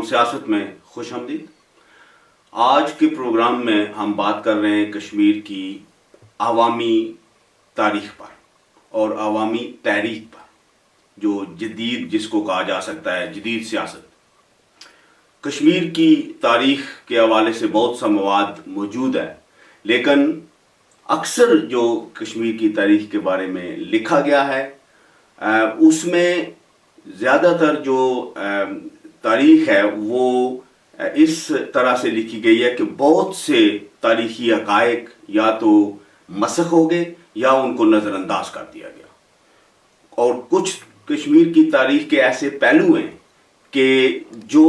Programme سیاست میں خوش آمدید۔ آج کے پروگرام میں ہم بات کر رہے ہیں کشمیر کی عوامی تاریخ پر اور عوامی تحریک پر، جو جدید جس کو کہا جا سکتا ہے جدید سیاست۔ کشمیر کی تاریخ کے حوالے سے بہت سا مواد موجود ہے، لیکن اکثر جو کشمیر کی تاریخ کے بارے میں لکھا گیا ہے اس میں زیادہ تر جو تاریخ ہے وہ اس طرح سے لکھی گئی ہے کہ بہت سے تاریخی حقائق یا تو مسخ ہو گئے یا ان کو نظر انداز کر دیا گیا، اور کچھ کشمیر کی تاریخ کے ایسے پہلو ہیں کہ جو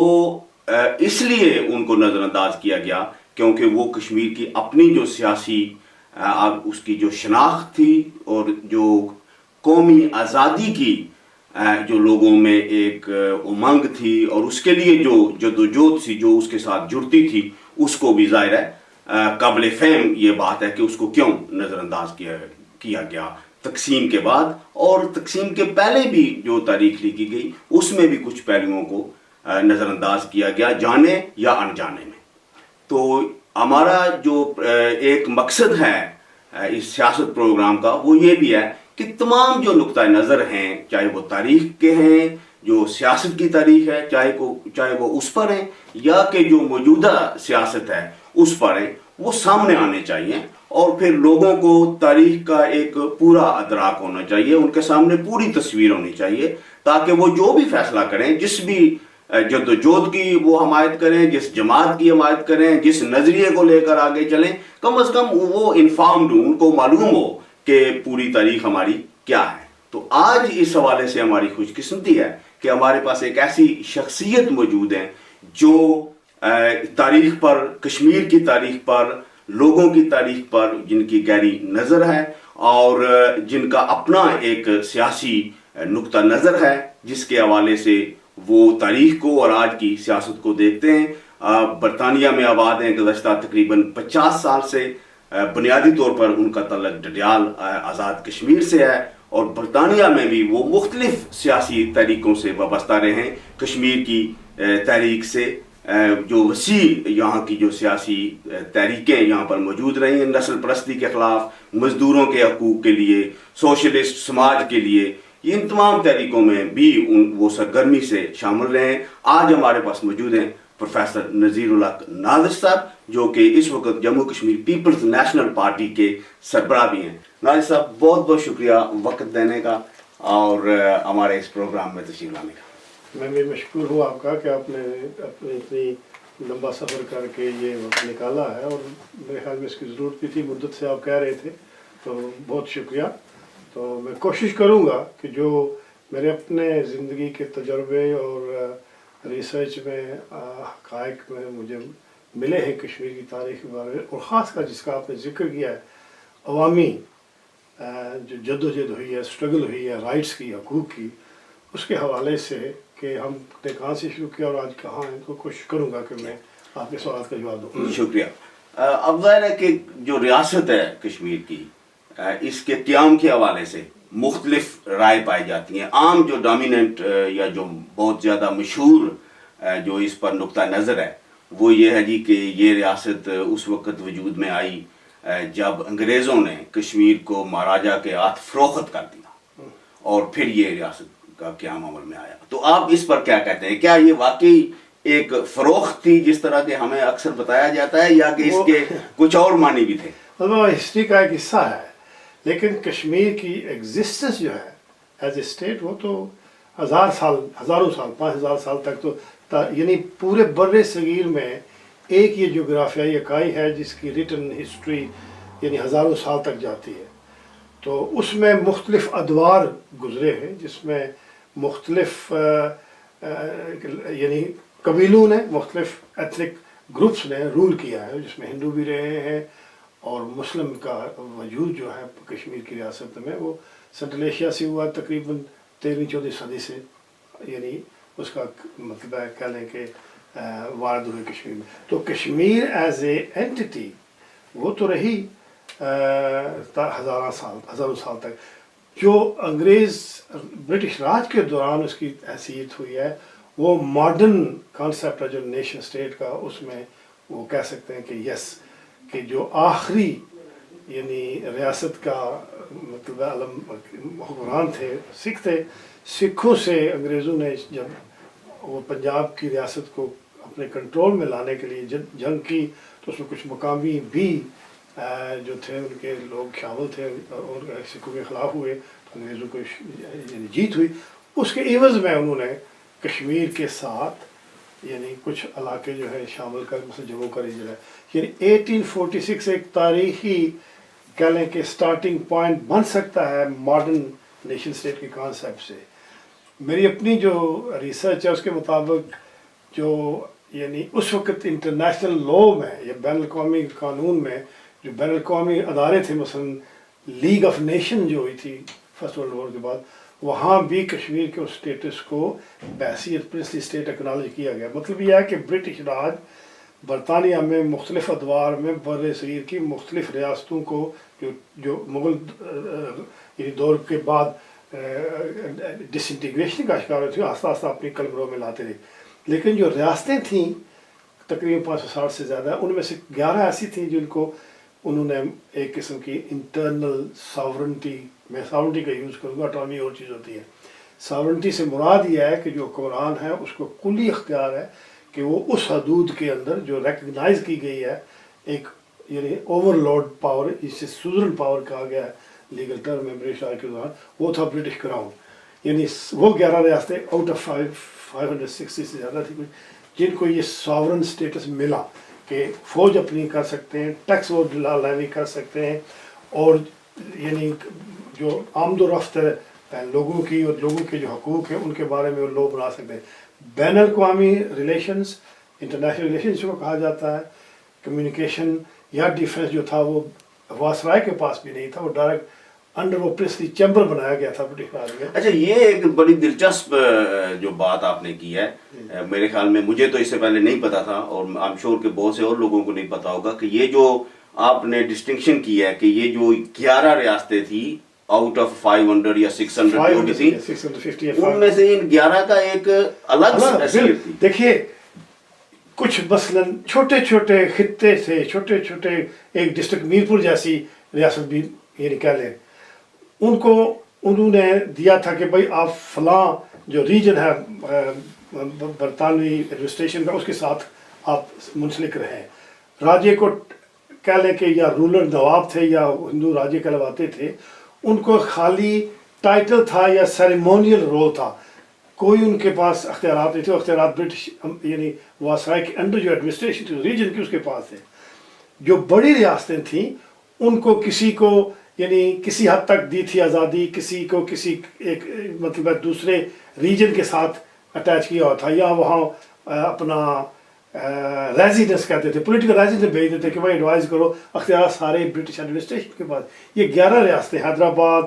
اس لیے ان کو نظر انداز کیا گیا کیونکہ وہ کشمیر کی اپنی جو سیاسی اس کی جو شناخت تھی اور جو قومی آزادی کی جو لوگوں میں ایک امنگ تھی اور اس کے لیے جو جدوجہد تھی جو اس کے ساتھ جڑتی تھی، اس کو بھی ظاہر ہے قابل فہم یہ بات ہے کہ اس کو کیوں نظر انداز کیا گیا تقسیم کے بعد، اور تقسیم کے پہلے بھی جو تاریخ لکھی گئی اس میں بھی کچھ پہلوؤں کو نظر انداز کیا گیا جانے یا انجانے میں۔ تو ہمارا جو ایک مقصد ہے اس سیاست پروگرام کا وہ یہ بھی ہے کہ تمام جو نقطہ نظر ہیں، چاہے وہ تاریخ کے ہیں، جو سیاست کی تاریخ ہے، چاہے وہ اس پر ہیں یا کہ جو موجودہ سیاست ہے اس پر ہیں، وہ سامنے آنے چاہیے، اور پھر لوگوں کو تاریخ کا ایک پورا ادراک ہونا چاہیے، ان کے سامنے پوری تصویر ہونی چاہیے، تاکہ وہ جو بھی فیصلہ کریں، جس بھی جدوجہد کی وہ حمایت کریں، جس جماعت کی حمایت کریں، جس نظریے کو لے کر آگے چلیں، کم از کم وہ انفارمڈ ہوں، ان کو معلوم ہو کہ پوری تاریخ ہماری کیا ہے۔ تو آج اس حوالے سے ہماری خوش قسمتی ہے کہ ہمارے پاس ایک ایسی شخصیت موجود ہے جو تاریخ پر، کشمیر کی تاریخ پر، لوگوں کی تاریخ پر جن کی گہری نظر ہے اور جن کا اپنا ایک سیاسی نقطہ نظر ہے، جس کے حوالے سے وہ تاریخ کو اور آج کی سیاست کو دیکھتے ہیں۔ برطانیہ میں آباد ہیں، گزشتہ تقریباً 50 سال سے، بنیادی طور پر ان کا تعلق ڈڈیال آزاد کشمیر سے ہے، اور برطانیہ میں بھی وہ مختلف سیاسی تحریکوں سے وابستہ رہے ہیں۔ کشمیر کی تحریک سے جو وسیع یہاں کی جو سیاسی تحریکیں یہاں پر موجود رہی ہیں، نسل پرستی کے خلاف، مزدوروں کے حقوق کے لیے، سوشلسٹ سماج کے لیے، ان تمام تحریکوں میں بھی وہ سرگرمی سے شامل رہے ہیں۔ آج ہمارے پاس موجود ہیں پروفیسر نذیر الحق ناظر صاحب، جو کہ اس وقت جموں کشمیر پیپلز نیشنل پارٹی کے سربراہ بھی ہیں۔ ناظر صاحب، بہت بہت شکریہ وقت دینے کا اور ہمارے اس پروگرام میں تشریف لانے کا۔ میں بھی مشکور ہوں آپ کا کہ آپ نے اپنے اتنی لمبا سفر کر کے یہ وقت نکالا ہے، اور میرے خیال میں اس کی ضرورت بھی تھی، مدت سے آپ کہہ رہے تھے، تو بہت شکریہ۔ تو میں کوشش کروں گا کہ جو میرے اپنے زندگی کے تجربے اور ریسرچ میں حقائق میں مجھے ملے ہیں کشمیر کی تاریخ کے بارے میں، اور خاص کر جس کا آپ نے ذکر کیا ہے، عوامی جو جدوجہد ہوئی ہے، اسٹرگل ہوئی ہے رائٹس کی، حقوق کی، اس کے حوالے سے کہ ہم نے کہاں سے شروع کیا اور آج کہاں ہیں، تو کوشش کروں گا کہ میں آپ کے سوالات کا جواب دوں۔ شکریہ۔ اب ظاہر ہے کہ جو ریاست ہے کشمیر کی، اس کے قیام کے حوالے سے مختلف رائے پائی جاتی ہیں۔ عام جو ڈومیننٹ یا جو بہت زیادہ مشہور جو اس پر نقطہ نظر ہے وہ یہ ہے جی کہ یہ ریاست اس وقت وجود میں آئی جب انگریزوں نے کشمیر کو مہاراجہ کے ہاتھ فروخت کر دیا، اور پھر یہ ریاست کا قیام عمل میں آیا۔ تو آپ اس پر کیا کہتے ہیں؟ کیا یہ واقعی ایک فروخت تھی جس طرح کہ ہمیں اکثر بتایا جاتا ہے، یا کہ اس کے کچھ اور معنی بھی تھے؟ ہسٹری کا ایک حصہ ہے، لیکن کشمیر کی ایگزسٹنس جو ہے ایز اے اسٹیٹ، وہ تو ہزاروں سال 5000 سال تک تو یعنی پورے بر صغیر میں ایک یہ جغرافیائی اکائی ہے جس کی ریٹن ہسٹری یعنی ہزاروں سال تک جاتی ہے۔ تو اس میں مختلف ادوار گزرے ہیں، جس میں مختلف یعنی قبیلوں نے، مختلف ایتھنک گروپس نے رول کیا ہے، جس میں ہندو بھی رہے ہیں، اور مسلم کا وجود جو ہے کشمیر کی ریاست میں وہ سنٹرل ایشیا سے ہوا تقریباً 13ویں-14ویں صدی سے، یعنی اس کا مطلب ہے کہہ لیں کہ وارد ہوئے کشمیر میں۔ تو کشمیر ایز اے اینٹی وہ تو رہی ہزاروں سال تک۔ جو انگریز برٹش راج کے دوران اس کی حیثیت ہوئی ہے، وہ ماڈرن کانسیپٹ ہے جو نیشن اسٹیٹ کا، اس میں وہ کہہ سکتے ہیں کہ یس، کہ جو آخری یعنی ریاست کا مطلب علم حکمران تھے سکھ تھے، سکھوں سے انگریزوں نے جب وہ پنجاب کی ریاست کو اپنے کنٹرول میں لانے کے لیے جنگ کی، تو اس میں کچھ مقامی بھی جو تھے ان کے لوگ شامل تھے اور سکھوں کے خلاف ہوئے، تو انگریزوں کو یعنی جیت ہوئی۔ اس کے عوض میں انہوں نے کشمیر کے ساتھ یعنی کچھ علاقے جو ہے شامل کر، مثلا جموں کا ریجن ہے، یعنی 1846 ایک تاریخی کہہ لیں کہ سٹارٹنگ پوائنٹ بن سکتا ہے ماڈرن نیشن اسٹیٹ کے کانسیپٹ سے۔ میری اپنی جو ریسرچ ہے اس کے مطابق جو یعنی اس وقت انٹرنیشنل لاء میں یا بین الاقوامی قانون میں جو بین الاقوامی ادارے تھے، مثلا لیگ آف نیشن جو ہوئی تھی فرسٹ ورلڈ وار کے بعد، وہاں بھی کشمیر کے اسٹیٹس کو بحیثیت پرنسلی اسٹیٹ اکنالج کیا گیا۔ مطلب یہ ہے کہ برٹش راج برطانیہ میں مختلف ادوار میں بر صغیر کی مختلف ریاستوں کو جو مغل یعنی دور کے بعد ڈس انٹیگریشن کا شکار ہوئے تھے، آہستہ آہستہ اپنی قلمرو میں لاتے رہے، لیکن جو ریاستیں تھیں تقریباً 560 سے زیادہ، ان میں سے 11 ایسی تھیں جن کو انہوں نے ایک قسم کی انٹرنل ساورنٹی، میں ساورنٹی کا یوز کروں گا، اٹانومی اور چیز ہوتی ہے، ساورنٹی سے مراد یہ ہے کہ جو حکمران ہے اس کو کلی اختیار ہے کہ وہ اس حدود کے اندر جو ریکگنائز کی گئی ہے، ایک یعنی اوور لارڈ پاور، جسے سوزرن پاور کہا گیا ہے لیگل ٹرم میں برٹش راج کے دوران، وہ تھا برٹش کراؤن۔ یعنی وہ 11 ریاستیں آؤٹ آف 560 سے زیادہ تھی جن کو یہ ساورن سٹیٹس ملا کہ فوج اپنی کر سکتے ہیں، ٹیکس وہ لیوی کر سکتے ہیں، اور یعنی جو آمد و رفت لوگوں کی اور لوگوں کے جو حقوق ہیں ان کے بارے میں وہ لو بنا سکتے ہیں۔ بین الاقوامی ریلیشنز، انٹرنیشنل ریلیشنز کو کہا جاتا ہے، کمیونیکیشن یا ڈیفنس جو تھا وہ واسرائے کے پاس بھی نہیں تھا، وہ ڈائریکٹ انڈر وہ پرنسلی چیمبر بنایا گیا تھا برٹش راج میں۔ اچھا، یہ ایک بڑی دلچسپ جو بات آپ نے کی ہے، میرے خیال میں مجھے تو اس سے پہلے نہیں پتا تھا، اور I'm sure کہ بہت سے اور لوگوں کو نہیں پتا ہوگا کہ یہ جو آپ نے ڈسٹنکشن کی ہے کہ یہ جو 11 ریاستیں تھیں آؤٹ آف 500 یا 600 جو بھی تھیں، 650 ان میں سے ان 11 کا ایک الگ حیثیت تھی۔ دیکھیے کچھ مثلاً چھوٹے چھوٹے خطے سے، چھوٹے چھوٹے ایک ڈسٹرکٹ میرپور جیسی ریاست بھی یعنی کہہ لیں، ان کو انہوں نے دیا تھا کہ بھائی آپ فلاں جو ریجن ہے برطانوی ایڈمنسٹریشن کا، اس کے ساتھ آپ منسلک رہیں۔ راجے کو کہہ لیں کہ یا رولر نواب تھے یا ہندو راجے کہلواتے تھے، ان کو خالی ٹائٹل تھا یا سیریمونیل رول تھا، کوئی ان کے پاس اختیارات نہیں تھے، اختیارات برٹش یعنی واسرائے کے انڈر جو ایڈمنسٹریشن تھی ریجن کی اس کے پاس تھے۔ جو بڑی ریاستیں تھیں ان کو کسی کو یعنی کسی حد تک دی تھی آزادی، کسی کو کسی ایک مطلب دوسرے ریجن کے ساتھ اٹیچ کیا ہوا تھا، یا وہاں اپنا ریزیڈنس کہتے تھے، پولیٹیکل ریزیڈنس بھیج دیتے کہ بھائی ایڈوائز کرو، اختیارات سارے برٹش ایڈمنسٹریشن کے پاس۔ یہ 11 ریاستیں حیدرآباد،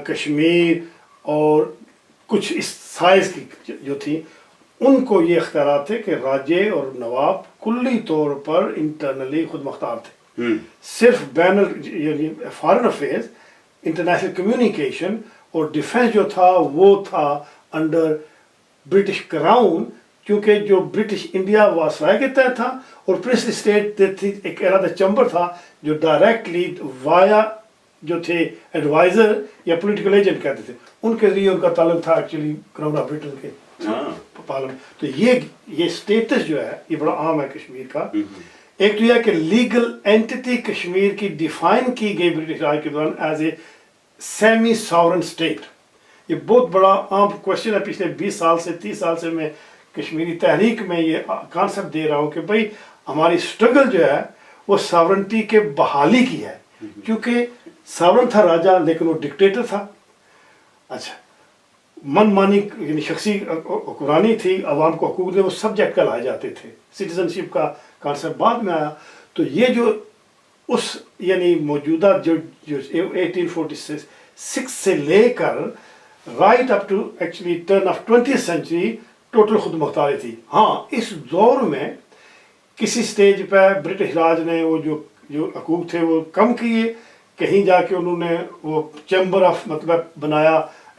کشمیر اور کچھ اس سائز کی جو تھیں، ان کو یہ اختیارات تھے کہ راجے اور نواب کلی طور پر انٹرنلی خود مختار تھے۔ صرف بین یعنی فارن افیئرز، انٹرنیشنل کمیونیکیشن اور ڈیفنس جو تھا وہ تھا انڈر برٹش کراؤن، کیونکہ جو برٹش انڈیا واسرائے کے تحت تھا، اور پرنسلی اسٹیٹ ایک علیحدہ چیمبر تھا جو ڈائریکٹلی وایا جو تھے ایڈوائزر یا پولیٹیکل ایجنٹ کہتے تھے، ان کے ذریعے ان کا تعلق تھا ایکچولی کراؤن آف برٹن کے پارلیمنٹ۔ تو یہ اسٹیٹس جو ہے یہ بڑا عام ہے کشمیر کا۔ ایک تو یہ کہ لیگل اینٹی کشمیر کی ڈیفائن کی گئی برٹش راج کے دوران as a semi sovereign state. یہ بہت بڑا عام کوشچن ہے، پچھلے 20 سال سے 30 سال سے میں کشمیری تحریک میں یہ کانسیپٹ دے رہا ہوں کہ بھائی ہماری اسٹرگل جو ہے وہ ساورنٹی کے بحالی کی ہے، کیونکہ ساورن تھا راجہ لیکن وہ ڈکٹیٹر تھا۔ اچھا، من مانی یعنی شخصی حکمرانی تھی، عوام کو حقوق دے، وہ سبجیکٹ کہلائے جاتے تھے، سٹیزن شپ کا کانسیپٹ بعد میں آیا۔ تو یہ جو اس یعنی موجودہ جو 1846 سے لے کر right up to actually turn of 20th century total خود مختاری تھی۔ ہاں، اس دور میں کسی سٹیج پہ برٹش راج نے وہ جو حقوق تھے وہ کم کیے، کہیں جا کے انہوں نے وہ چیمبر آف مطلب بنایا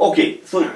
Okay, so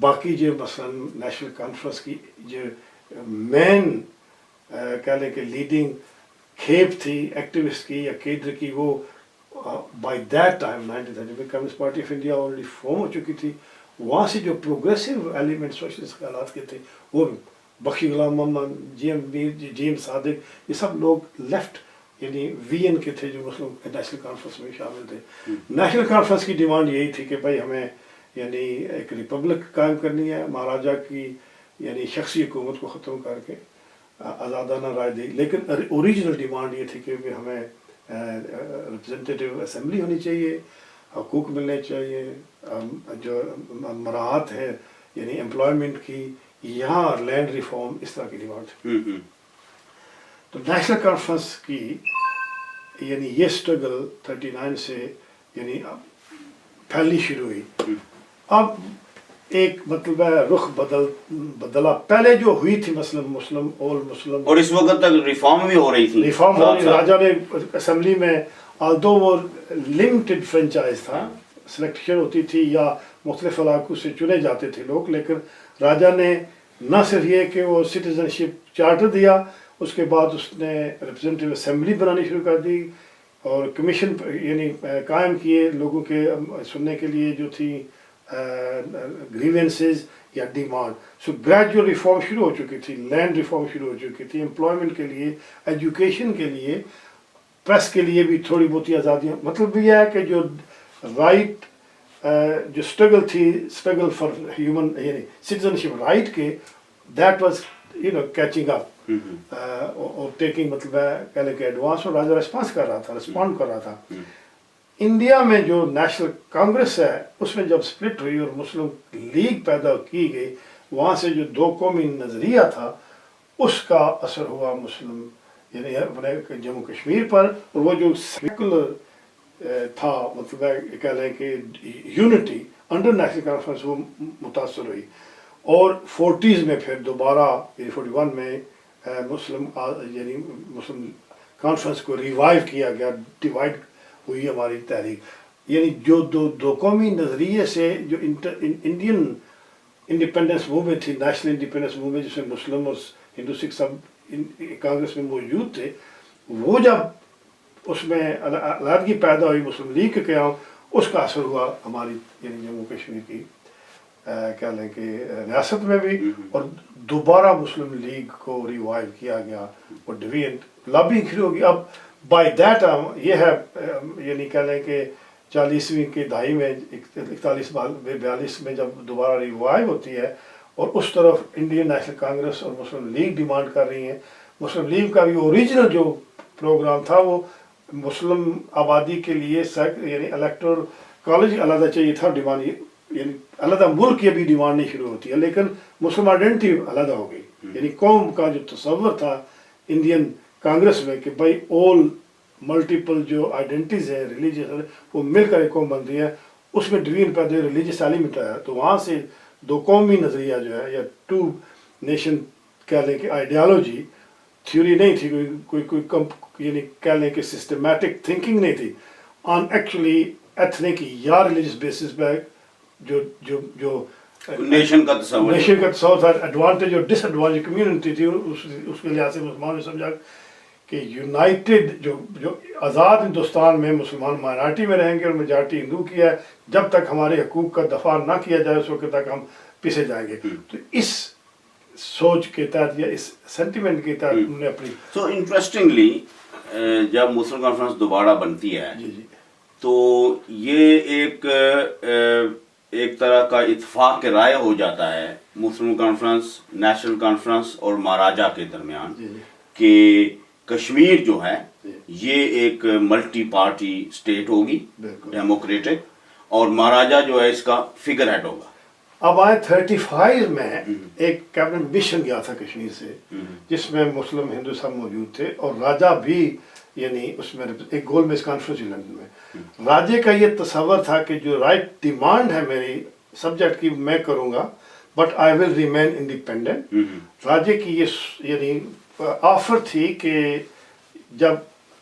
باقی جو مثلاً نیشنل کانفرنس کی جو مین کہہ لیں کہ لیڈنگ کھیپ تھی ایکٹیوسٹ کی یا کیڈر کی، وہ بائی دیٹ ٹائم 1930 میں communist party of India already form ہو چکی تھی. وہاں سے جو پروگریسو ایلیمنٹ سوشلسٹ خیالات کے تھے وہ بخشی غلام محمد، جی ایم میر، جی ایم صادق، یہ سب لوگ لیفٹ یعنی وی این کے تھے جو مسلم نیشنل کانفرنس میں شامل تھے. نیشنل کانفرنس کی ڈیمانڈ یہی تھی کہ بھائی ہمیں یعنی ایک ریپبلک قائم کرنی ہے، مہاراجہ کی یعنی شخصی حکومت کو ختم کر کے آزادانہ رائے دی. لیکن اوریجنل ڈیمانڈ یہ تھی کہ ہمیں ریپرزنٹیٹیو اسمبلی ہونی چاہیے، حقوق ملنے چاہیے، جو مراعات ہے یعنی امپلائمنٹ کی، یہاں لینڈ ریفارم، اس طرح کی ڈیمانڈ تھی. تو نیشنل کانفرنس کی یعنی یہ اسٹرگل 39 سے یعنی پھیلنی شروع ہوئی. اب ایک مطلب ہے رخ بدلا. پہلے جو ہوئی تھی مسلم اول مسلم، اور اس وقت تک ریفارم بھی ہو رہی تھی. ریفارم ہو رہی، راجہ نے اسمبلی میں آلدو وہ لمیٹڈ فرنچائز تھا، سلیکشن ہوتی تھی یا مختلف علاقوں سے چنے جاتے تھے لوگ، لیکن راجہ نے نہ صرف یہ کہ وہ سٹیزن شپ چارٹر دیا، اس کے بعد اس نے ریپرزنٹیو اسمبلی بنانی شروع کر دی اور کمیشن یعنی قائم کیے لوگوں کے سننے کے لیے جو تھی گریونسز یا ڈیمانڈ. سو گریجول ریفارم شروع ہو چکی تھی، لینڈ ریفارم شروع ہو چکی تھی، امپلائمنٹ کے لیے، ایجوکیشن کے لیے، پریس کے لیے بھی تھوڑی بہت آزادیاں. مطلب یہ ہے کہ جو رائٹ جو اسٹرگل تھی، اسٹرگل فار ہیومن یعنی سٹیزن شپ رائٹ کے، دیٹ واز کیچنگ اپ اور ٹیکنگ مطلب ہے کہہ لیں کہ ایڈوانس. اور راجہ ریسپانس کر رہا تھا، رسپونڈ کر رہا تھا. انڈیا میں جو نیشنل کانگریس ہے اس میں جب سپلٹ ہوئی اور مسلم لیگ پیدا کی گئی، وہاں سے جو دو قومی نظریہ تھا اس کا اثر ہوا مسلم یعنی اپنے جموں کشمیر پر. اور وہ جو سیکولر تھا مطلب ہے کہہ لیں کہ یونٹی انڈر نیشنل کانفرنس، وہ متاثر ہوئی. اور 40s میں پھر دوبارہ یعنی 41 میں مسلم یعنی مسلم کانفرنس کو ریوائیو کیا گیا، ڈیوائڈ ہوئی ہماری تحریک. یعنی جو دو قومی نظریے سے جو انڈین انڈیپینڈنس موومنٹ تھی، نیشنل انڈیپینڈنس موومنٹ جس میں مسلم اور ہندو سکھ سب کانگریس میں موجود تھے، وہ جب اس میں علیحدگی پیدا ہوئی مسلم لیگ کے قیام، اس کا اثر ہوا ہماری یعنی جموں کشمیر کی کہہ لیں کہ ریاست میں بھی. اور دوبارہ مسلم لیگ کو ریوائیو کیا گیا اور ڈویژن لابنگ شروع ہوگی. اب بائی دیٹ یہ ہے یعنی کہہ لیں کہ 40ویں کی دہائی میں 41-42 میں جب دوبارہ ریوائیو ہوتی ہے اور اس طرف انڈین نیشنل کانگریس اور مسلم لیگ ڈیمانڈ کر رہی ہیں. مسلم لیگ کا بھی اوریجنل جو پروگرام تھا وہ مسلم آبادی کے لیے یعنی الیکٹور کالج علیحدہ چاہیے تھا. ڈیمانڈ یعنی علیحدہ ملک یہ بھی ڈیمانڈ نہیں شروع ہوتی ہے، لیکن مسلم آئیڈینٹی علیحدہ ہو گئی. یعنی قوم کا جو تصور تھا انڈین کانگریس میں کہ بھائی اول ملٹیپل جو آئیڈینٹیز ہیں ریلیجیس وہ مل کر ایک قوم بنتی ہے، اس میں ڈویژن پیدا ہوئی، ریلیجیس ایلیمنٹ آیا. تو وہاں سے دو قومی نظریہ جو ہے یا ٹو نیشن کہہ لیں کہ آئیڈیالوجی تھیوری نہیں تھی، کوئی یعنی کہہ لیں کہ سسٹمیٹک تھنکنگ نہیں تھی آن ایکچولی ایتھنک یا ریلیجیس بیسس پہ. جو نیشن کا تصور تھا، ایڈوانٹیج اور ڈس ایڈوانٹیج کمیونٹی تھی، اس کے لحاظ سے مسلمان نے سمجھا کہ یونائٹڈ جو آزاد ہندوستان میں مسلمان مائنارٹی میں رہیں گے اور میجارٹی ہندو کی ہے، جب تک ہمارے حقوق کا دفاع نہ کیا جائے اس وقت تک ہم پیچھے جائیں گے. تو اس سوچ کے تحت یا اس سینٹیمنٹ کے تحت انہوں نے اپنی سو انٹرسٹنگلی جب مسلم کانفرنس دوبارہ بنتی ہے تو یہ ایک طرح کا اتفاق کے رائے ہو جاتا ہے مسلم کانفرنس، نیشنل کانفرنس اور مہاراجہ کے درمیان کہ کشمیر جو ہے یہ ایک ملٹی پارٹی اسٹیٹ ہوگی ڈیموکریٹک، اور مہاراجہ جو ہے اس کا فگر ہیڈ ہوگا. اب آئے 35 میں ایک کیبنٹ مشن گیا تھا کشمیر سے جس میں مسلم ہندو سب موجود تھے اور راجہ بھی یعنی اس میں ایک گول میز کانفرنس لندن میں. راجے کا یہ تصور تھا کہ جو رائٹ ڈیمانڈ ہے میری سبجیکٹ کی میں کروں گا but I will remain independent. راجے کی یہ یعنی آفر تھی کہ جب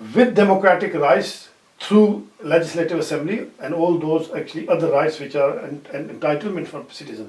with democratic rights through legislative assembly and all those actually other rights which are an entitlement for citizen,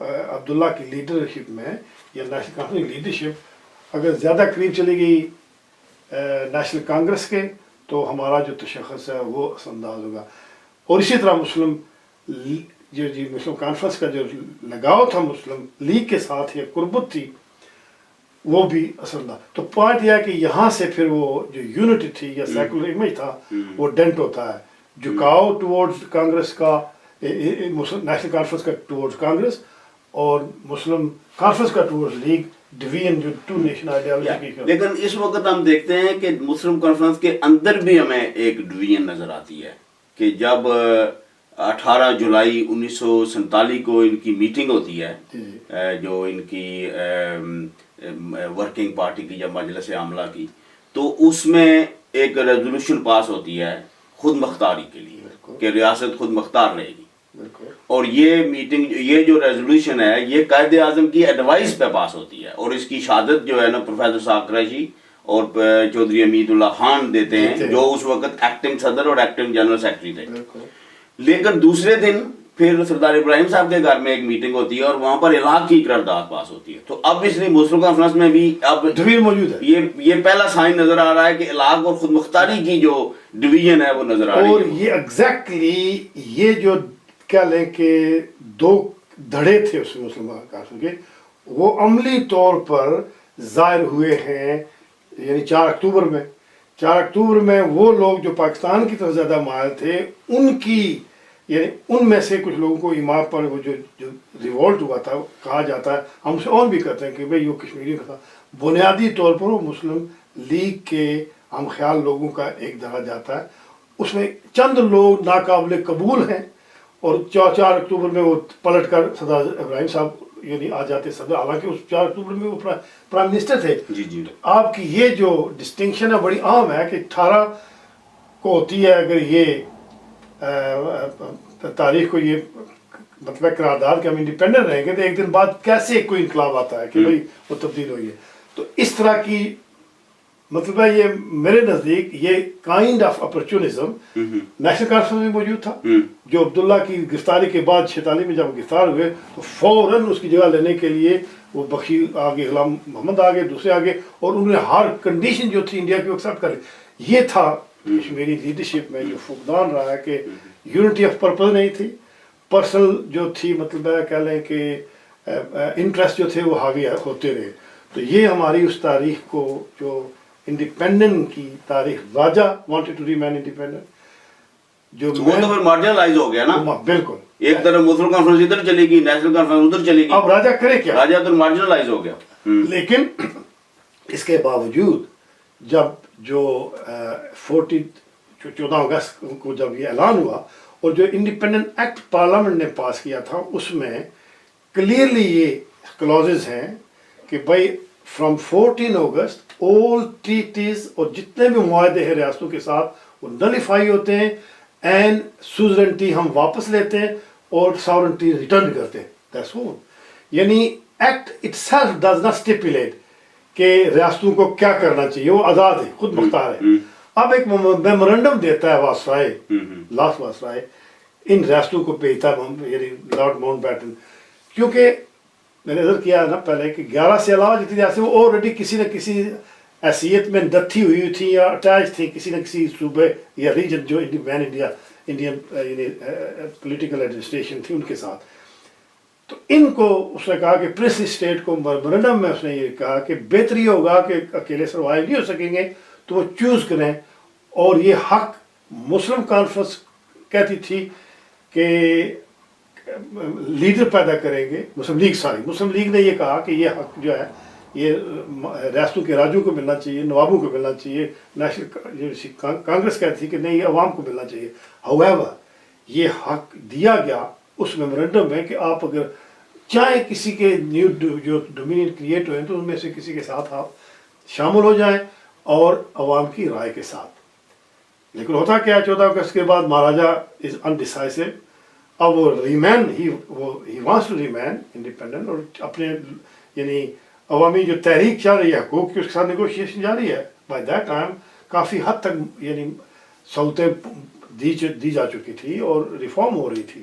عبداللہ کی لیڈرشپ میں یا نیشنل کانفرنس کی لیڈرشپ اگر زیادہ قریب چلی گئی نیشنل کانگریس کے تو ہمارا جو تشخص ہے وہ اثر انداز ہوگا. اور اسی طرح مسلم مسلم کانفرنس کا جو لگاؤ تھا مسلم لیگ کے ساتھ یا قربت تھی وہ بھی اثر انداز. تو پوائنٹ یہ ہے کہ یہاں سے پھر وہ جو یونٹی تھی یا سیکولر امیج تھا وہ ڈینٹ ہوتا ہے. جھکاؤ ٹورڈز کانگریس کا نیشنل کانفرنس کا ٹورڈز کانگریس اور مسلم کانفرنس کا ٹورڈز لیگ ڈویژن جو ٹو نیشن آئیڈیالوجی کی. لیکن اس وقت ہم دیکھتے ہیں کہ مسلم کانفرنس کے اندر بھی ہمیں ایک ڈویژن نظر آتی ہے کہ جب 18 جولائی 1947 کو ان کی میٹنگ ہوتی ہے جو ان کی ورکنگ پارٹی کی جب مجلس عاملہ کی تو اس میں ایک ریزولوشن پاس ہوتی ہے خود مختاری کے لیے کہ ریاست خود مختار رہے گی. اور یہ میٹنگ یہ جو ریزولوشن ہے یہ قائد اعظم کی ایڈوائس پہ پاس ہوتی ہے اور اس کی شہادت جو ہے نا پروفیسر صاحب قریشی اور چودھری امید اللہ خان دیتے ہیں جو اس وقت ایکٹنگ صدر اور ایکٹنگ جنرل سیکرٹری تھے. لیکن دوسرے دن پھر سردار ابراہیم صاحب کے گھر میں ایک میٹنگ ہوتی ہے اور وہاں پر علاق کی قرارداد پاس ہوتی ہے. تو اب اس لیے مسلم کانفرنس میں بھی اب موجود ہے یہ پہلا سائن نظر آ رہا ہے کہ علاق اور خود مختاری کی جو ڈویژن ہے وہ نظر آ رہی ہے. اور یہ ایگزیکٹلی یہ جو کیا لیں کہ دو دھڑے تھے اس مسلم کانفرنس کے وہ عملی طور پر ظاہر ہوئے ہیں. یعنی 4 اکتوبر میں وہ لوگ جو پاکستان کی طرف زیادہ مائل تھے ان کی یعنی ان میں سے کچھ لوگوں کو ایمان پر وہ جو ریوولٹ ہوا تھا کہا جاتا ہے ہم سے اور بھی کہتے ہیں کہ بھئی یہ کشمیری کا تھا. بنیادی طور پر وہ مسلم لیگ کے ہم خیال لوگوں کا ایک دھڑا جاتا ہے. اس میں چند لوگ ناقابل قبول ہیں اور 4 اکتوبر میں وہ پلٹ کر سردار ابراہیم صاحب یعنی آ جاتے صدر. حالانکہ اس 4 اکتوبر میں وہ پرائم منسٹر تھے. جی آپ کی یہ جو ڈسٹنکشن ہے بڑی عام ہے کہ 18 کو ہوتی ہے اگر یہ تاریخ کو یہ مطلب قرارداد کہ ہم انڈیپینڈنٹ رہیں گے تو ایک دن بعد کیسے کوئی انقلاب آتا ہے کہ بھئی وہ تبدیل ہوئی ہے. تو اس طرح کی مطلب ہے یہ میرے نزدیک یہ کائنڈ آف اپرچونزم نیشنل کانفرنس میں موجود تھا جو عبداللہ کی گرفتاری کے بعد 46 میں جب گرفتار ہوئے تو فوراً اس کی جگہ لینے کے لیے وہ بخشی آگے غلام محمد آگے دوسرے آگے اور انہوں نے ہر کنڈیشن جو تھی انڈیا کی ایکسیپٹ کر لی. یہ تھا کشمیری لیڈرشپ میں جو فقدان رہا ہے کہ یونٹی آف پرپز نہیں تھی. پرسنل جو تھی مطلب ہے کہہ لیں کہ انٹرسٹ جو تھے وہ حاوی ہوتے رہے. تو یہ ہماری اس تاریخ کو جو انڈیپینڈنٹ کی تاریخ راجہ وانٹڈ ٹو ریمین انڈیپینڈنٹ جو وہ تو پھر مارجنلائز ہو گیا نا. بالکل ایک طرف مسلم کانفرنس ادھر چلے گی نیشنل کانفرنس ادھر چلے گی. اب راجہ کرے کیا راجہ تو مارجنلائز ہو گیا. لیکن اس کے باوجود جب جو 14 اگست کو جب یہ اعلان ہوا اور جو انڈیپینڈنٹ ایکٹ پارلیمنٹ نے پاس کیا تھا اس میں کلیئرلی یہ کلوزز ہیں کہ بھائی فرام 14 اگست all treaties اور جتنے بھی معاہدے ہیں ریاستوں کے ساتھ وہ نلیفائی ہوتے ہیں اینڈ سوزرنٹی ہم واپس لیتے ہیں اور ساورنٹی ریٹرن کرتے ہیں. That's all. یعنی act itself does not stipulate کہ ریاستوں کو کیا کرنا چاہیے وہ آزاد ہے خود مختار ہے. اب ایک میمورنڈم دیتا ہے واسرائے لاسٹ واسرائے ان ریاستوں کو بھیجتا ہے یعنی لارڈ ماؤنٹ بیٹن کیونکہ میں نے نظر کیا نا پہلے کہ 11 سے علاوہ جتنی ریاستیں وہ آلریڈی کسی نہ کسی حیثیت میں ڈتھی ہوئی تھی یا اٹیچ تھی کسی نہ کسی صوبے یا ریجن جو انڈین پولیٹیکل ایڈمنسٹریشن تھی ان کے ساتھ. تو ان کو اس نے کہا کہ پرنسلی اسٹیٹ کو میمورنڈم میں اس نے یہ کہا کہ بہتری ہوگا کہ اکیلے سروائیو نہیں ہو سکیں گے تو وہ چوز کریں. اور یہ حق مسلم کانفرنس کہتی تھی کہ لیڈر پیدا کریں گے. مسلم لیگ نے یہ کہا کہ یہ حق جو ہے یہ ریاستوں کے راجوں کو ملنا چاہیے نوابوں کو ملنا چاہیے. نیشنل کانگریس کہتی تھی کہ نہیں یہ عوام کو ملنا چاہیے. however یہ حق دیا گیا اس میمورنڈم میں کہ آپ اگر چاہے کسی کے نیو جو ڈومینین کریٹ ہوئے تو ان میں سے کسی کے ساتھ آپ شامل ہو جائیں اور عوام کی رائے کے ساتھ. لیکن ہوتا کیا 14 اگست کے بعد مہاراجا از انڈیسائسو. اب وہ remain he wants to remain independent اور اپنے یعنی عوامی جو تحریک چل رہی ہے حقوق کی اس کے ساتھ نیگوشیشن جاری ہے. بائی دیٹ ٹائم کافی حد تک یعنی سہولتیں دی جا چکی تھی اور ریفارم ہو رہی تھی.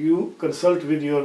you consult with your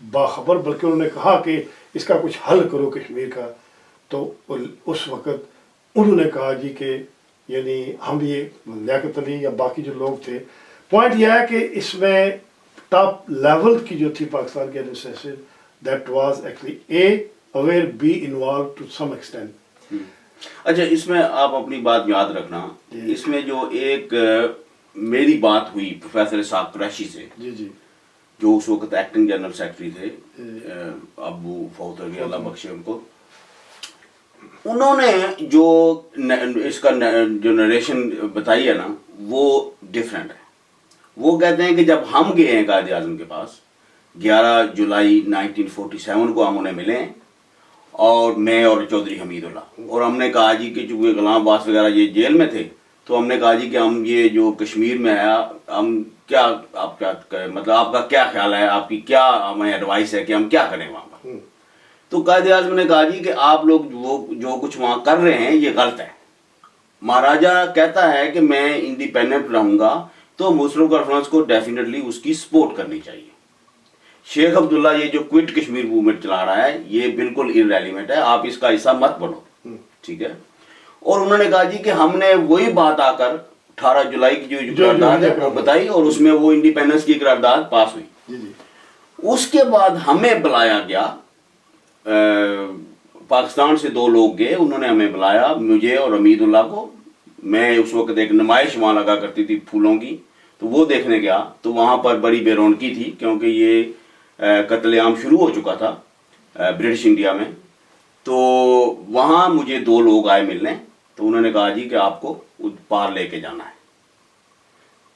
باخبر، بلکہ انہوں نے کہا کہ اس کا کچھ حل کرو کشمیر کا. تو اس وقت انہوں نے کہا جی کہ یعنی ہم یہ لیاقت علی یا باقی جو لوگ تھے، پوائنٹ یہ ہے کہ اس میں ٹاپ لیول کی جو تھی پاکستان کی administration, that was actually a aware, be involve to some extent. اچھا، اس میں آپ اپنی بات یاد رکھنا، اس میں جو ایک میری بات ہوئی پروفیسر اسحاق قریشی سے، جی جی، جو اس وقت ایکٹنگ جنرل سیکرٹری تھے، ابو فوت ہو گئے اللہ بخشے ان کو. انہوں نے جو اس کا جو نریشن بتائی ہے نا، وہ ڈیفرنٹ ہے. وہ کہتے ہیں کہ جب ہم گئے ہیں قائد اعظم کے پاس 11 جولائی 1947 کو ہم انہیں ملے ہیں، اور میں اور چودھری حمید اللہ، اور ہم نے کہا جی کہ چونکہ غلام عباس وغیرہ یہ جیل میں تھے، تو ہم نے کہا جی کہ ہم یہ جو کشمیر میں آیا، ہم کیا آپ کیا مطلب آپ کا کیا خیال ہے، آپ کی کیا ہمیں ایڈوائس ہے کہ ہم کیا کریں وہاں پر. تو قائد اعظم نے کہا جی کہ آپ لوگ جو کچھ وہاں کر رہے ہیں یہ غلط ہے. مہاراجہ کہتا ہے کہ میں انڈیپینڈنٹ رہوں گا تو مسلم کانفرنس کو ڈیفینیٹلی اس کی سپورٹ کرنی چاہیے. شیخ عبداللہ یہ جو کوئٹ کشمیر موومنٹ چلا رہا ہے یہ بالکل ارریلیونٹ ہے، آپ اس کا حصہ مت بنو، ٹھیک ہے. اور انہوں نے کہا جی کہ ہم نے وہی بات آ کر 18 جولائی کی جو قرارداد ہے وہ بتائی، اور اس میں وہ انڈیپینڈنس کی قرارداد پاس ہوئی. اس کے بعد ہمیں بلایا گیا، پاکستان سے 2 لوگ گئے، انہوں نے ہمیں بلایا، مجھے اور حمید اللہ کو. میں اس وقت ایک نمائش وہاں لگا کرتی تھی پھولوں کی، تو وہ دیکھنے گیا. تو وہاں پر بڑی بے رونقی تھی، کیونکہ یہ قتل عام شروع ہو چکا تھا برٹش انڈیا میں. تو وہاں مجھے 2 لوگ آئے ملنے، تو انہوں نے کہا جی کہ آپ کو پار لے کے جانا ہے،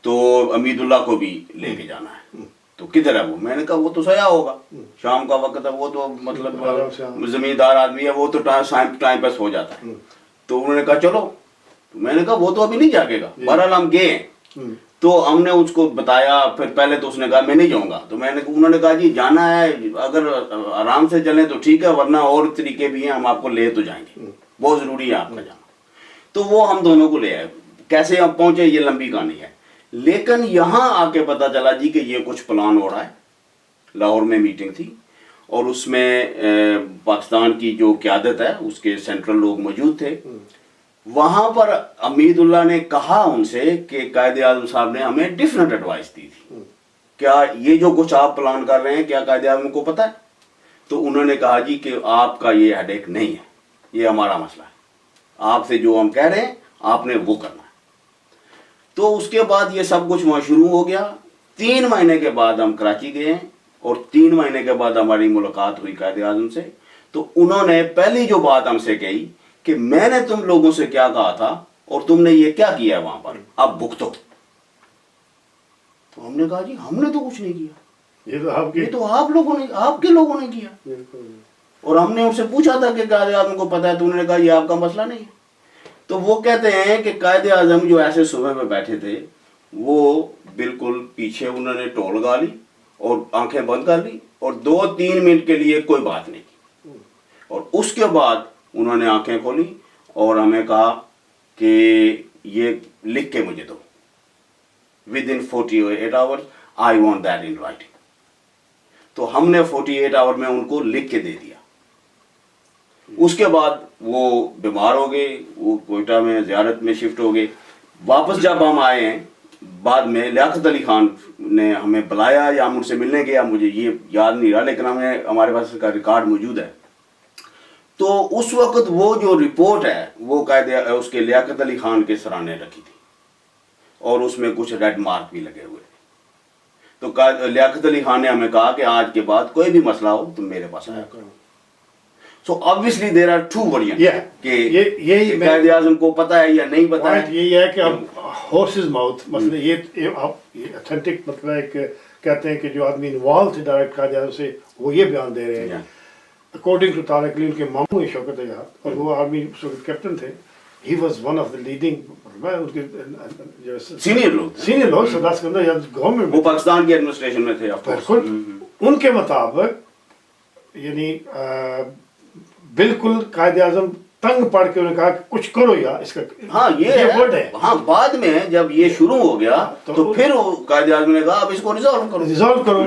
تو حمید اللہ کو بھی لے کے جانا ہے. تو کدھر ہے وہ؟ میں نے کہا وہ تو سیا ہوگا، شام کا وقت ہے، وہ تو مطلب زمیندار آدمی ہے، وہ تو ٹائم پاس ہو جاتا ہے. تو انہوں نے کہا چلو. میں نے کہا وہ تو ابھی نہیں جاگے گا. بہرحال ہم گئے ہیں، تو ہم نے اس کو بتایا. پھر پہلے تو اس نے کہا میں نہیں جاؤں گا. تو انہوں نے کہا جی جانا ہے، اگر آرام سے چلیں تو ٹھیک ہے، ورنہ اور طریقے بھی ہیں، ہم آپ کو لے تو جائیں گے، بہت ضروری ہے آپ کا جانا. تو وہ ہم دونوں کو لے آئے. کیسے ہم پہنچے یہ لمبی کہانی ہے، لیکن یہاں آ کے پتا چلا جی کہ یہ کچھ پلان ہو رہا ہے. لاہور میں میٹنگ تھی، اور اس میں پاکستان کی جو قیادت ہے اس کے سینٹرل لوگ موجود تھے. وہاں پر حمید اللہ نے کہا ان سے کہ قائد اعظم صاحب نے ہمیں ڈیفرنٹ ایڈوائس دی تھی، کیا یہ جو کچھ آپ پلان کر رہے ہیں کیا قائد اعظم کو پتہ ہے؟ تو انہوں نے کہا جی کہ آپ کا یہ ہیڈ ایک نہیں ہے، یہ ہمارا مسئلہ ہے، آپ سے جو ہم کہہ رہے ہیں آپ نے وہ کرنا ہے. تو اس کے بعد یہ سب کچھ وہاں شروع ہو گیا. 3 مہینے کے بعد ہم کراچی گئے ہیں، اور 3 مہینے کے بعد ہماری ملاقات ہوئی قائد اعظم سے. تو انہوں نے پہلی جو بات ہم سے کہی کہ میں نے تم لوگوں سے کیا کہا تھا اور تم نے یہ کیا کیا ہے وہاں پر، اب بھگتو. تو ہم نے کہا جی ہم نے تو کچھ نہیں کیا، یہ تو آپ لوگوں نے، آپ کے لوگوں نے کیا. اور ہم نے ان سے پوچھا تھا کہ قائد اعظم کو پتا ہے، تو انہوں نے کہا یہ آپ کا مسئلہ نہیں ہے. تو وہ کہتے ہیں کہ قائد اعظم جو ایسے صوبے میں بیٹھے تھے، وہ بالکل پیچھے انہوں نے ٹول لگا لی اور آنکھیں بند کر لی، اور 2-3 منٹ کے لیے کوئی بات نہیں کی. اور اس کے بعد انہوں نے آنکھیں کھولی اور ہمیں کہا کہ یہ لکھ کے مجھے دو، within 48 hours I want that in writing. تو ہم نے 48 آور میں ان کو لکھ کے دے دیا. اس کے بعد وہ بیمار ہو گئے، وہ کوئٹہ میں زیارت میں شفٹ ہو گئے. واپس جب ہم آئے ہیں بعد میں، لیاقت علی خان نے ہمیں بلایا یا ہم ان سے ملنے گیا، مجھے یہ یاد نہیں رہا، لیکن ہمارے پاس اس کا ریکارڈ موجود ہے. تو اس وقت وہ جو رپورٹ ہے وہ اس کے لیاقت علی خان کے سرانے رکھی تھی، اور اس میں کچھ ریڈ مارک بھی لگے ہوئے تھے. تو لیاقت علی خان نے ہمیں کہا کہ آج کے بعد کوئی بھی مسئلہ ہو تم میرے پاس آیا کرو. سو obviously there are two variants کہ قائد اعظم کو پتہ ہے یا نہیں پتہ ہے. یہی ہے کہ اب ہورسز ماؤتھ مثلا یہ اتھینٹک مطلب ایک کہتے ہیں کہ جو آدمی انوالو تھے ڈائریکٹ قائد اعظم سے وہ یہ بیان دے رہے ہیں. اکارڈنگ ٹو طارق علی ان کے ماموں ہیں شوکت اجاد، اور وہ آرمی اس وقت کیپٹن تھے. He was one of the leading senior لوگ سو دس گورنمنٹ، وہ پاکستان کی ایڈمنسٹریشن میں تھے. بالکل ان کے مطابق یعنی بالکل قائد اعظم تنگ پڑ کے انہوں نے کہا کہ کچھ کرو یا اس کا. ہاں یہ ورڈ ہے. ہاں بعد میں جب یہ شروع ہو گیا تو پھر قائد اعظم نے کہا اب اس کو ریزالو کرو.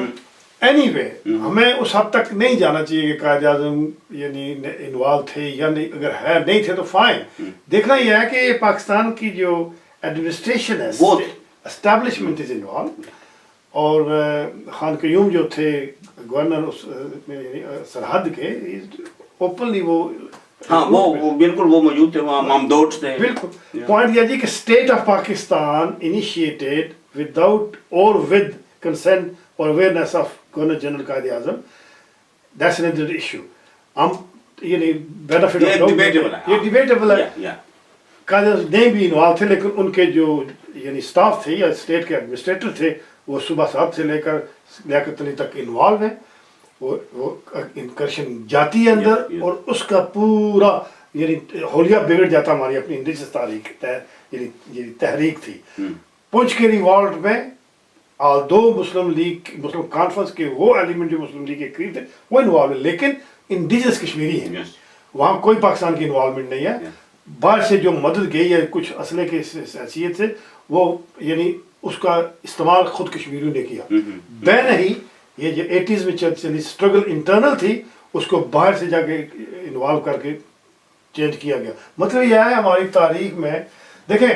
anyway, ہمیں اس حد تک نہیں جانا چاہیے کہ قائد اعظم یعنی انوالو تھے یا نہیں، اگر ہے نہیں تھے تو فائن. دیکھنا یہ ہے کہ پاکستان کی جو ایڈمنسٹریشن ہے اسٹیبلشمنٹ از انوالو، اور خان قیوم جو تھے گورنر سرحد کے اوپنلی وہ ہاں وہ بالکل وہ موجود تھے وہاں، مامدوٹ تھے. بالکل. پوائنٹ یہ جی کہ state of Pakistan initiated without اور ود کنسنٹ اور awareness of governor general Quaid Azam, that's another issue. ہم یعنی بینیفٹ یہ ڈیبیٹیبل ہے. قائد اعظم نہیں بھی انوالو تھے، لیکن ان کے جو یعنی اسٹاف تھے یا اسٹیٹ کے ایڈمنسٹریٹر تھے وہ صبح 7 سے لے کر لیاقت علی تک انوالو ہیں. وہ انکرشن جاتی ہے اندر، اور اس کا پورا یعنی حولیہ بگڑ جاتا. ہماری اپنی انڈیجنس تاریخ یعنی تحریک تھی. پنچ کے ریوالٹ میں دو مسلم کانفرنس کے وہ ایلیمنٹ جو مسلم لیگ کے قریب تھے وہ انوالو ہیں، لیکن انڈیجنس کشمیری ہیں، وہاں کوئی پاکستان کی انوالومنٹ نہیں ہے. باہر سے جو مدد گئی ہے کچھ اسلحے کی حیثیت سے، وہ یعنی اس کا استعمال خود کشمیریوں نے کیا. بے نہیں، یہ جو 80s میں چلی اسٹرگل انٹرنل تھی، اس کو باہر سے جا کے انوالو کر کے چینج کیا گیا. مطلب یہ ہے ہماری تاریخ میں دیکھیں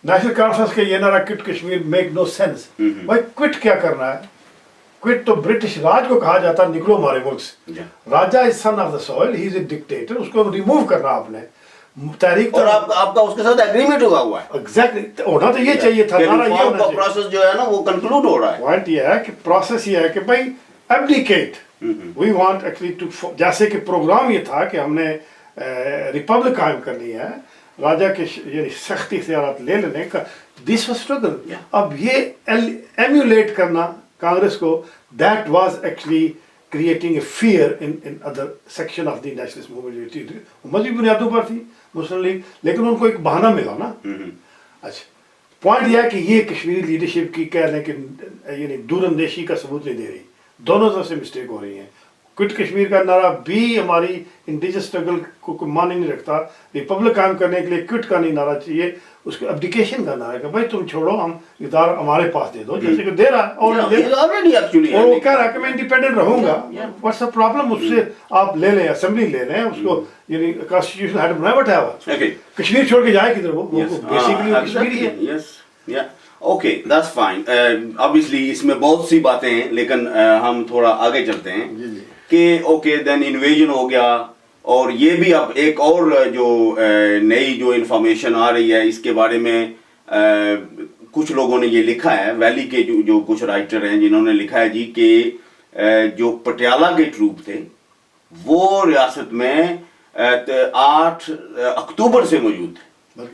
نیشنل کانفرنس کے یہ نعرہ quit Kashmir make no sense. بھائی کوئٹ کیا کرنا ہے؟ کوئٹ تو برٹش راج کو کہا جاتا نکلو ہمارے ملک سے. Raja is son of the soil, he is a dictator, اس کو ریموو کرنا آپ نے. تحریک اور آپ کا اس کے ساتھ ایگریمنٹ ہوا ہے. ایگزیکٹلی ہونا تو یہ چاہیے تھا. پروسیس جو ہے نا وہ کنکلوڈ ہو رہا ہے. پوائنٹ یہ ہے کہ پروسیس یہ ہے کہ بھائی ایبڈیکیٹ، وی وانٹ ایکچولی ٹو، جیسے کہ پروگرام یہ تھا کہ ہم نے ریپبلک قائم کرنی ہے، راجا کے یعنی سختی اختیارات لے لینے کا. This was struggle. اب یہ ایمیولیٹ کرنا کانگریس کو، that was actually creating a fear in other section of the nationalist movement. مذہبی بنیادوں پر تھی مسلم لیگ، لیکن ان کو ایک بہانہ ملا نا. اچھا پوائنٹ یہ ہے کہ یہ کشمیری لیڈرشپ کی کہہ لیں کہ یعنی دور اندیشی کا ثبوت نہیں دے رہی، دونوں طرف سے مسٹیک ہو رہی ہیں. کوئٹ کشمیر کا نعرہ بھی ہماری انڈیجنس اسٹرگل کو کوئی معنی نہیں رکھتا. ریپبلک قائم کرنے کے لیے کوئٹ کا نہیں نعرہ چاہیے، اس کو ابڈیکیشن کا نعرہ ہے کہ بھائی تم چھوڑو، ہم اقتدار ہمارے پاس دے دو، جیسے کہ دے رہا ہے. اور وہ کہہ رہا ہے کہ میں انڈیپینڈنٹ رہوں گا. What's the problem? اس سے آپ لے لیں، اسمبلی لے لیں، اس کو یعنی کانسٹیٹیوشن ہیڈ بنایا وٹ ہے. کشمیر چھوڑ کے جائے کدھر؟ وہ بیسیکلی کشمیری ہے. Okay that's fine. obviously اس میں بہت سی باتیں ہیں، لیکن ہم تھوڑا آگے چلتے ہیں کہ اوکے دین انویژن ہو گیا. اور یہ بھی اب ایک اور جو نئی جو انفارمیشن آ رہی ہے اس کے بارے میں کچھ لوگوں نے یہ لکھا ہے، ویلی کے جو کچھ رائٹر ہیں جنہوں نے لکھا ہے جی کہ جو پٹیالہ کے ٹروپ تھے وہ ریاست میں 8 اکتوبر سے موجود تھے.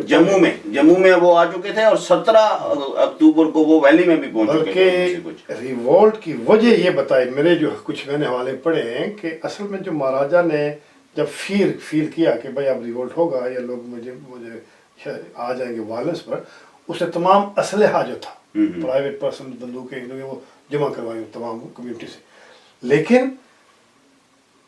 جموں میں وہ آ چکے تھے، اور 17 اکتوبر کو وہ ویلی میں بھی پہنچ چکے تھے. بلکہ ریوولٹ کی وجہ یہ بتائی، میرے جو کچھ میں نے حوالے پڑھے ہیں کہ اصل میں جو مہاراجا نے جب فیل کیا کہ بھائی اب ریوولٹ ہوگا یا لوگ مجھے آ جائیں گے وائلنس پر، اس نے تمام اسلحہ جو تھا پرائیویٹ پرسن بندوقیں وہ جمع کروائی تمام کمیونٹی سے. لیکن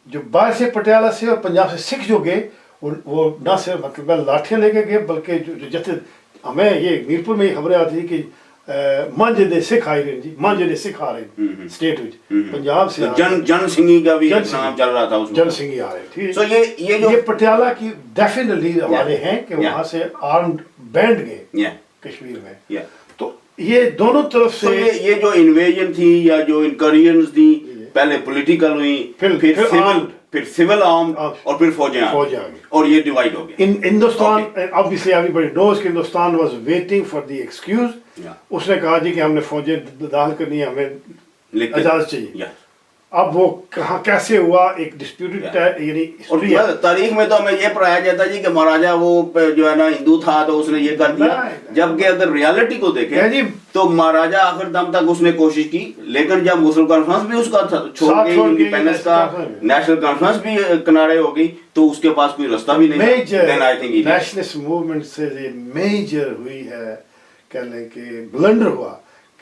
جو باہر سے پٹیالہ سے اور پنجاب سے سکھ جو گئے وہ نہ صرف مطلب لاٹھیاں لے کے گئے، بلکہ جو جتنے ہمیں یہ میرپور میں یہ خبریں آتی ہیں کہ مانجے دے سکھ آئی رہے جی، مانجے دے سکھ آ رہے ہیں اسٹیٹ میں پنجاب سے. جن سنگھی کا بھی نام چل رہا تھا، جن سنگھی آ رہے تھے. سو یہ پٹیالہ کی ڈیفینیٹلی حوالے ہیں کہ وہاں سے آرمڈ بینڈ گئے کشمیر میں. تو یہ دونوں طرف سے یہ جو انویژن تھی یا جو انکرجنز تھی، پہلے پولیٹیکل ہوئی، پھر سول آرم، اور پھر فوجیں آ گئی، اور یہ ڈیوائیڈ ہو گیا. ہندوستان obviously everybody knows کہ Hindustan was waiting for the excuse. اس نے کہا جی کہ ہم نے فوجیں داخل کرنی ہے، ہمیں اجازت چاہیے. اب وہ کہاں کیسے ہوا ایک ڈسپیوٹڈ یعنی تاریخ میں تو ہمیں یہ پڑھایا جاتا ہے جی کہ مہاراجا وہ جو ہے نا ہندو تھا تو اس نے یہ کر دیا، جبکہ اگر ریالٹی کو دیکھیں تو مہاراجا آخر دم تک اس نے کوشش کی، لیکن جب مسلم کانفرنس بھی اس کا چھوڑ گئی، انڈیپینڈنس کا نیشنل کانفرنس بھی کنارے ہو گئی، تو اس کے پاس کوئی رستہ بھی نہیں تھا. نیشنلسٹ موومنٹ سے میجر ہوئی ہے، کہہ لیں کہ بلنڈر ہوا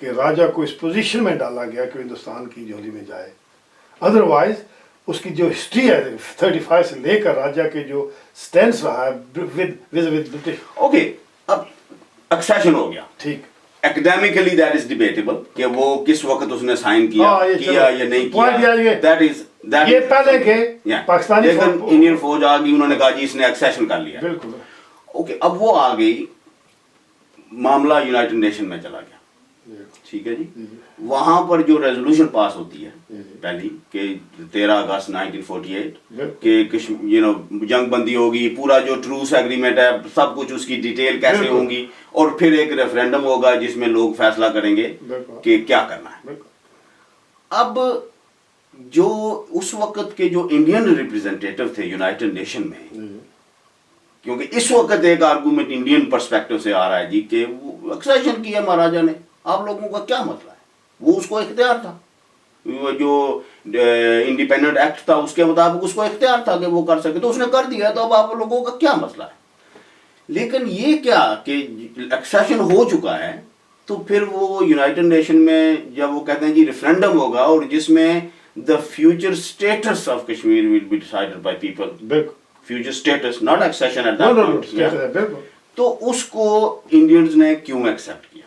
کہ راجا کو اس پوزیشن میں ڈالا گیا کہ ہندوستان کی جھولی میں جائے. ادروائز اس کی جو ہسٹری ہے 35 سے لے کر راجا کے جو سٹینس رہا ہے ود برٹش. اوکے اب ایکسیشن ہو گیا، ٹھیک، academically that is debatable کہ وہ کس وقت اس نے سائن کیا یا نہیں کیا. That یہ پہلے کے پاکستانی لیکن انڈین فوج آ گئی, انہوں نے کہا جی اس نے ایکسیشن کر لیا. بالکل اوکے, اب وہ آ گئی, معاملہ یونائٹڈ نیشن میں چلا گیا. ٹھیک ہے جی. وہاں پر جو ریزولوشن پاس ہوتی ہے پہلی کہ 13 اگست 1948 کہ جنگ بندی ہوگی, پورا جو ٹروس ایگریمنٹ ہے سب کچھ اس کی ڈیٹیل کیسے ہوں گی, اور پھر ایک ریفرینڈم ہوگا جس میں لوگ فیصلہ کریں گے کہ کیا کرنا ہے. اب جو اس وقت کے جو انڈین ریپرزینٹیٹو تھے یونائٹڈ نیشن میں, کیونکہ اس وقت ایک آرگومنٹ انڈین پرسپیکٹو سے آ رہا ہے جی کہ وہ ایکسیشن کیا مہاراجا نے, آپ لوگوں کا کیا مسئلہ ہے, وہ اس کو اختیار تھا, جو انڈیپینڈنٹ ایکٹ تھا اس کے مطابق اس کو اختیار تھا کہ وہ کر سکے, تو اس نے کر دیا, تو اب آپ لوگوں کا کیا مسئلہ ہے. لیکن یہ کیا کہ ایکسیشن ہو چکا ہے, تو پھر وہ یونائٹڈ نیشن میں جب وہ کہتے ہیں جی ریفرینڈم ہوگا, اور جس میں the future status of Kashmir will be decided by people. Future status, not accession at that point. تو اس کو انڈینز نے کیوں ایکسیپٹ کیا؟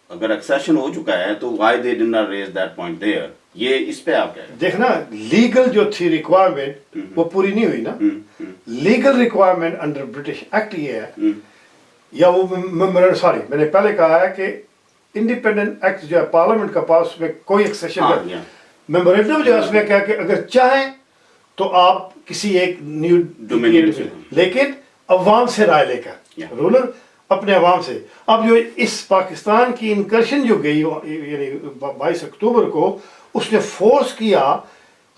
اگر ایکسیشن ہو چکا ہے تو why they did not raise that point there. یہ اس پہ آپ کہہ رہے ہیں. دیکھنا لیگل جو تھی ریکوائرمنٹ وہ پوری نہیں ہوئی نا. Legal requirement under British act یہ ہے, یا وہ میں نے پہلے کہا ہے کہ انڈیپینڈنٹ ایکٹ جو ہے پارلیمنٹ کا پاس, اس میں کوئی ایکسیشن کا میمورینڈم جو ہے اس میں کیا کہ اگر چاہیں تو آپ کسی ایک نیو لیکن عوام سے رائے لے کر, رولر اپنے عوام سے. اب جو اس پاکستان کی انکرشن جو گئی یعنی 22 اکتوبر کو, اس نے فورس کیا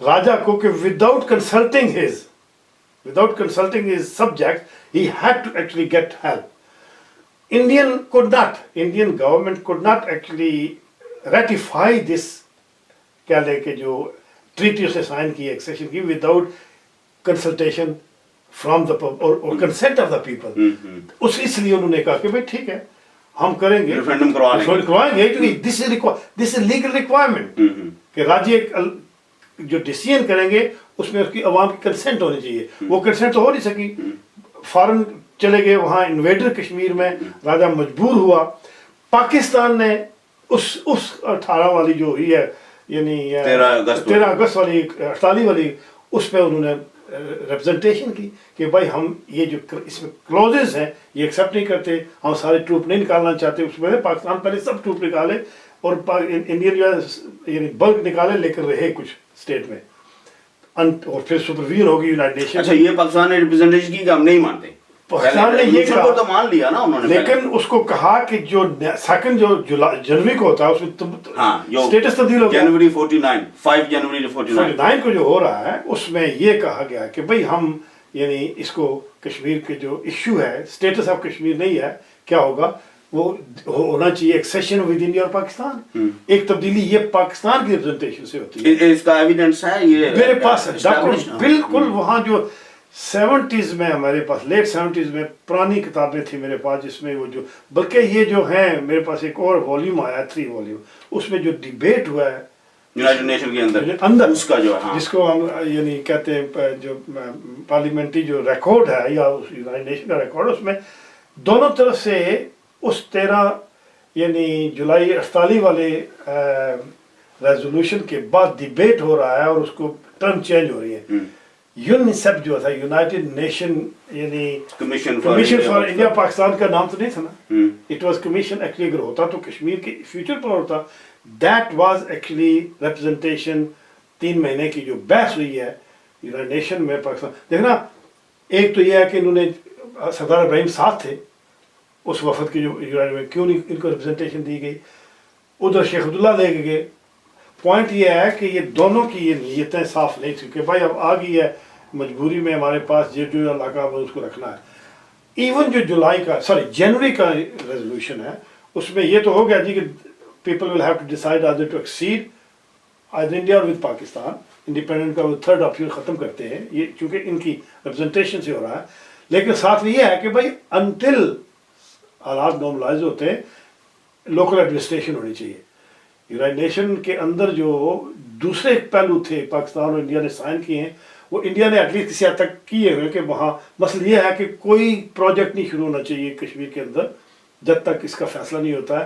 راجا کو کہ without consulting his subjects he had to actually get help. Indian government could not actually ratify this کیا لے کے جو ٹریٹی اس نے سائن کی ایکسیشن کی وداؤٹ کنسلٹیشن فرام دا اور کنسنٹ آف دا پیپل. اس لیے انہوں نے کہا کہ بھائی ٹھیک ہے ہم کریں گے, ریفرینڈم کروائیں گے, کیونکہ دس از لیگل ریکوائرمنٹ کہ راجیہ جو ڈیسیژن کریں گے اس میں اس کی عوام کی کنسنٹ ہونی چاہیے. وہ کنسنٹ تو ہو نہیں سکی, فارن چلے گئے وہاں انویڈر کشمیر میں, راجا مجبور ہوا. پاکستان نے اس 18 والی جو ہوئی ہے یعنی 13 اگست والی 48 والی, اس پہ انہوں نے ریپرزنٹیشن کی کہ بھائی ہم یہ جو اس میں کلوزز ہیں یہ ایکسیپٹ نہیں کرتے, ہم سارے ٹروپ نہیں نکالنا چاہتے. اس میں پاکستان پہلے سب ٹروپ نکالے اور انڈین جو ہے یعنی بلک نکالے, لیکن رہے کچھ اسٹیٹ میں, اور پھر سپرویژن ہوگی یونائٹڈ نیشن. اچھا, یہ پاکستان نے ریپرزنٹیشن کی کہ ہم نہیں مانتے, پاکستان نے یہ کہا تو مان لیا نا انہوں نے, لیکن اس کو کہا کہ جو سیکنڈ جو جنوری کو ہوتا ہے اس میں اسٹیٹس تبدیل ہو گیا. جنوری 49 5 جنوری 49 کو جو ہو رہا ہے اس میں یہ کہا گیا کہ بھئی ہم یعنی اس کو کشمیر کے جو ایشو ہے, اسٹیٹس آف کشمیر نہیں ہے, کیا ہوگا وہ ہونا چاہیے ایکسیشن ود انڈیا اور پاکستان. ایک تبدیلی یہ پاکستان کی ریپرزنٹیشن سے ہوتی ہے. اس کا ایویڈنس ہے یہ میرے پاس بالکل. وہاں جو 70s میں ہمارے پاس لیٹ 70s میں پرانی کتابیں تھیں میرے پاس, جس میں وہ جو بلکہ یہ جو ہیں میرے پاس ایک اور والیوم آیا 3 والیوم, اس میں جو ڈیبیٹ ہوا ہے یونائٹڈ نیشن کے اندر اس کا جو جس کو ہم یعنی کہتے ہیں جو پارلیمنٹری جو ریکارڈ ہے یا یونائٹڈ نیشن کا ریکارڈ, اس میں دونوں طرف سے اس 13 یعنی جولائی 48 والے ریزولوشن کے بعد ڈیبیٹ ہو رہا ہے, اور اس کو ٹرم چینج ہو رہی ہے. یونیسیف جو تھا یونائٹڈ نیشن یعنی کمیشن فار انڈیا, پاکستان کا نام تو نہیں تھا نا, اٹ واز کمیشن. ایکچولی اگر ہوتا تو کشمیر کے فیوچر پر ہوتا. دیٹ واز ایکچولی ریپرزنٹیشن 3 مہینے کی جو بحث ہوئی ہے یونائٹڈ نیشن میں پاکستان. دیکھنا ایک تو یہ ہے کہ انہوں نے سردار ابراہیم ساتھ تھے اس وفد کے جو یونائٹڈ میں, کیوں نہیں ان کو ریپرزنٹیشن دی گئی. ادھر شیخ عبداللہ لے کے گئے. پوائنٹ یہ ہے کہ یہ دونوں کی یہ نیتیں صاف نہیں تھیں کہ بھائی اب آ گئی ہے مجبوری میں ہمارے پاس جو علاقہ وہ اس کو رکھنا ہے. ایون جو جنوری کا ریزولوشن ہے اس میں یہ تو ہو گیا جی کہ people will have to decide other to accede either India or with Pakistan. Independent کا وہ 3rd آپشن ختم کرتے ہیں, یہ چونکہ ان کی ریپرزنٹیشن سے ہو رہا ہے. لیکن ساتھ میں یہ ہے کہ بھائی انٹل حالات نارملائز ہوتے ہیں لوکل ایڈمنسٹریشن ہونی چاہیے. یونائٹڈ نیشن کے اندر جو دوسرے پہلو تھے پاکستان اور انڈیا نے سائن کیے ہیں, وہ انڈیا نے ایٹ لیسٹ کسی حد تک کیے ہوئے کہ وہاں مسئلہ یہ ہے کہ کوئی پروجیکٹ نہیں شروع ہونا چاہیے کشمیر کے اندر جب تک اس کا فیصلہ نہیں ہوتا ہے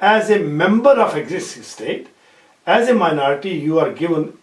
as a member of existing state, as a minority you are given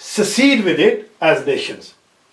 secede with it as nations।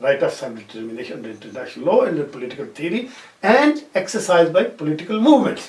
right of self-determination under international law and political theory and exercised by political movements।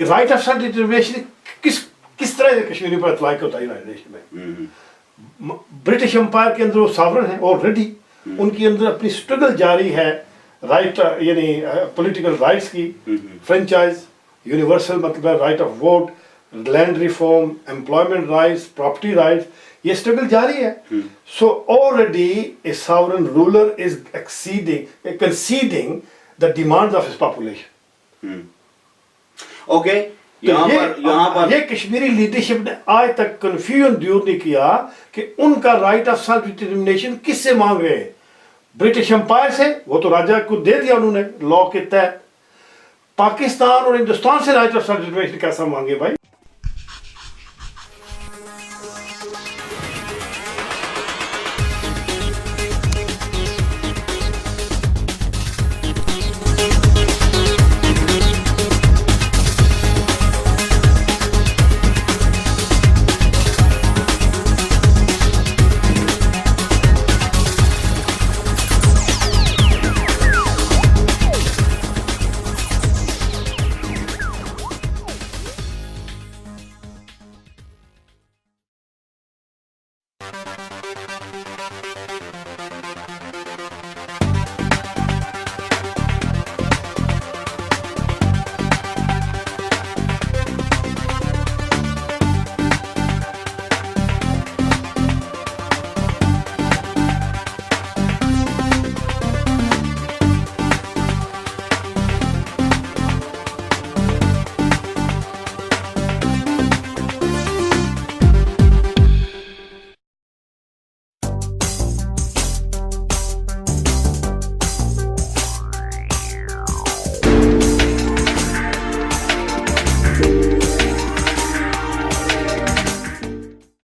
کہ right of self determination کس طرح سے کشمیری پر اطلاق ہوتا ہے United nation میں. British umpire کے اندر وہ ساورن ہیں آلریڈی, ان کے اندر اپنی اسٹرگل جاری ہے رائٹ یعنی پولیٹیکل رائٹس کی, فرنچائز, یونیورسل مطلب right of vote, land reform, employment rights, property rights, یہ اسٹرگل جاری ہے. So already a sovereign ruler is conceding the demands of his population. Okay, یہاں پر یہ کشمیری لیڈرشپ نے آج تک کنفیوژن دور نہیں کیا کہ ان کا رائٹ آف سیلف ڈٹرمنیشن کس سے مانگ رہے ہیں. برٹش امپائر سے, وہ تو راجا کو دے دیا انہوں نے لا کے تحت. پاکستان اور ہندوستان سے رائٹ آف سیلف ڈٹرمنیشن کیسا مانگے بھائی؟